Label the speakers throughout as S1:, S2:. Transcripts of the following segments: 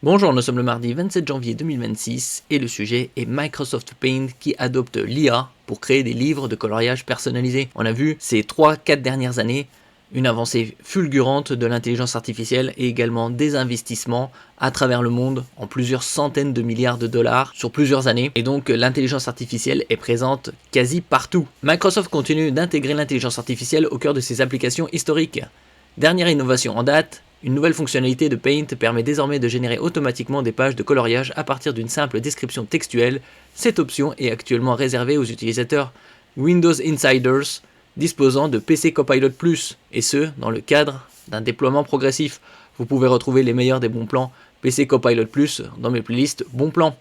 S1: Bonjour, nous sommes le mardi 27 janvier 2026 et le sujet est Microsoft Paint qui adopte l'IA pour créer des livres de coloriage personnalisés. On a vu ces 3-4 dernières années une avancée fulgurante de l'intelligence artificielle et également des investissements à travers le monde en plusieurs centaines de milliards de dollars sur plusieurs années. Et donc l'intelligence artificielle est présente quasi partout. Microsoft continue d'intégrer l'intelligence artificielle au cœur de ses applications historiques. Dernière innovation en date, une nouvelle fonctionnalité de Paint permet désormais de générer automatiquement des pages de coloriage à partir d'une simple description textuelle. Cette option est actuellement réservée aux utilisateurs Windows Insiders disposant de PC Copilot+, et ce, dans le cadre d'un déploiement progressif. Vous pouvez retrouver les meilleurs des bons plans PC Copilot+, dans mes playlists bons plans.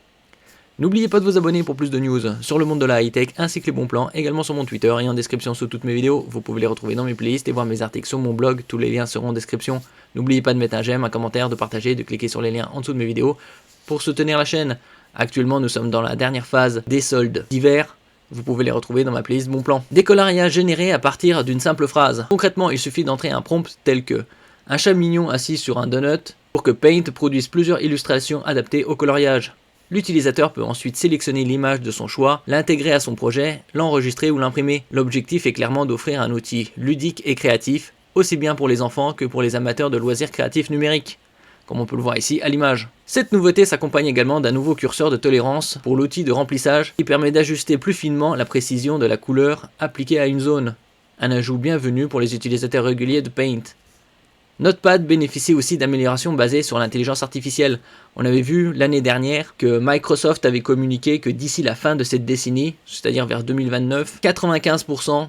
S1: N'oubliez pas de vous abonner pour plus de news sur le monde de la high-tech ainsi que les bons plans, également sur mon Twitter et en description sous toutes mes vidéos. Vous pouvez les retrouver dans mes playlists et voir mes articles sur mon blog, tous les liens seront en description. N'oubliez pas de mettre un j'aime, un commentaire, de partager, de cliquer sur les liens en dessous de mes vidéos pour soutenir la chaîne. Actuellement, nous sommes dans la dernière phase des soldes d'hiver. Vous pouvez les retrouver dans ma playlist Bon Plan. Des coloriages générés à partir d'une simple phrase. Concrètement, il suffit d'entrer un prompt tel que un chat mignon assis sur un donut pour que Paint produise plusieurs illustrations adaptées au coloriage. L'utilisateur peut ensuite sélectionner l'image de son choix, l'intégrer à son projet, l'enregistrer ou l'imprimer. L'objectif est clairement d'offrir un outil ludique et créatif, aussi bien pour les enfants que pour les amateurs de loisirs créatifs numériques, comme on peut le voir ici à l'image. Cette nouveauté s'accompagne également d'un nouveau curseur de tolérance pour l'outil de remplissage qui permet d'ajuster plus finement la précision de la couleur appliquée à une zone. Un ajout bienvenu pour les utilisateurs réguliers de Paint. Notepad bénéficie aussi d'améliorations basées sur l'intelligence artificielle. On avait vu l'année dernière que Microsoft avait communiqué que d'ici la fin de cette décennie, c'est-à-dire vers 2029, 95%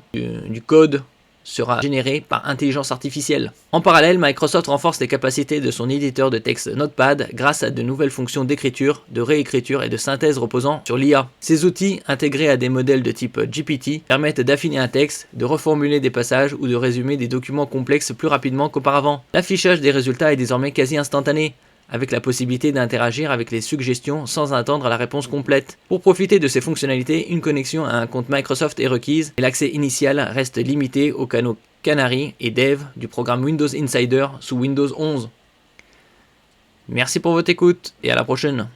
S1: du code sera généré par intelligence artificielle. En parallèle, Microsoft renforce les capacités de son éditeur de texte Notepad grâce à de nouvelles fonctions d'écriture, de réécriture et de synthèse reposant sur l'IA. Ces outils, intégrés à des modèles de type GPT, permettent d'affiner un texte, de reformuler des passages ou de résumer des documents complexes plus rapidement qu'auparavant. L'affichage des résultats est désormais quasi instantané, avec la possibilité d'interagir avec les suggestions sans attendre la réponse complète. Pour profiter de ces fonctionnalités, une connexion à un compte Microsoft est requise et l'accès initial reste limité aux canaux Canary et Dev du programme Windows Insider sous Windows 11. Merci pour votre écoute et à la prochaine.